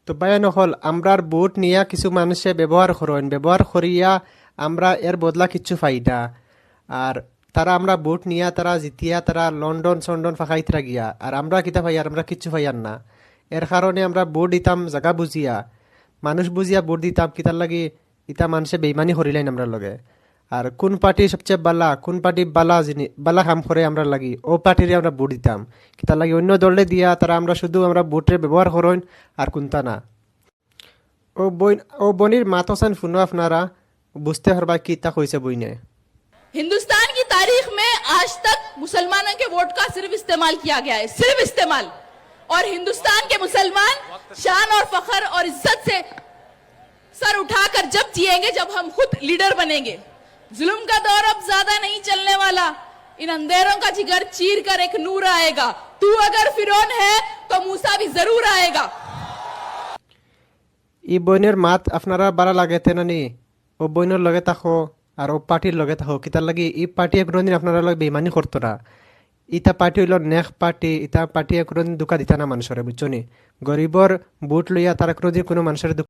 তো বায়ান হল আমরার বুট নিয়া কিছু মানুষে ব্যবহার করেন, ব্যবহার করিয়া আমরা এর বদলা কিচ্ছু ফাইদা। আর তারা আমরা বুট নিয়া তারা জিতিয়া তারা লন্ডন সন্ডন ফাঁকাইতরা গিয়া, আর আমরা কিতা ফাইয়ার, আমরা কিচ্ছু ফাইয়ার না। এর কারণে আমরা বুট দিতাম জায়গা বুঝিয়া, মানুষ বুঝিয়া বুট দিতাম, কিতার লাগি ইতা মানুষে বেইমানি করিলেন আমরা লগে। আর কোন পার্টি সবচেয়ে বালা, কোন পার্টি বালা বালা কাম করে আমরা লাগি, ও পার্টিরে আমরা বুট দিতাম। কিতার লাগি অন্য দলে দিয়া তারা আমরা শুধু আমরা বুটের ব্যবহার করেন আর কোনটা না। ও বনির মাতসান ফুনো আপনারা বুঝতে পারবা কি তা কইছে বইনে। हिंदुस्तान की तारीख में आज तक मुसलमानों के वोट का सिर्फ इस्तेमाल किया गया है, सिर्फ इस्तेमाल। और हिंदुस्तान के मुसलमान शान और फखर और इज्जत से सर उठाकर जब जिएंगे जब हम खुद लीडर बनेंगे। जुल्म का दौर अब ज्यादा नहीं चलने वाला, इन अंधेरों का जिगर चीर कर एक नूर आएगा। तू अगर फिरौन है तो मूसा भी जरूर आएगा। ই বইনের মাত আপনারা বাড়া লাগাইতে নানি, ও বইনের লগে থাকো আর ও পার্টির লগে থাকো। কিতার লাগি ই পার্টি কোনোদিন আপনারা লগে বেইমানি করতো না। ইটা পার্টি হইল নেক পার্টি, ইটা পার্টি কোনোদিন দুঃখা দিতা না মানুষের, বুঝছো নি? গরিবর বুট লইয়া তারা কোনোদিন কোনো মানুষের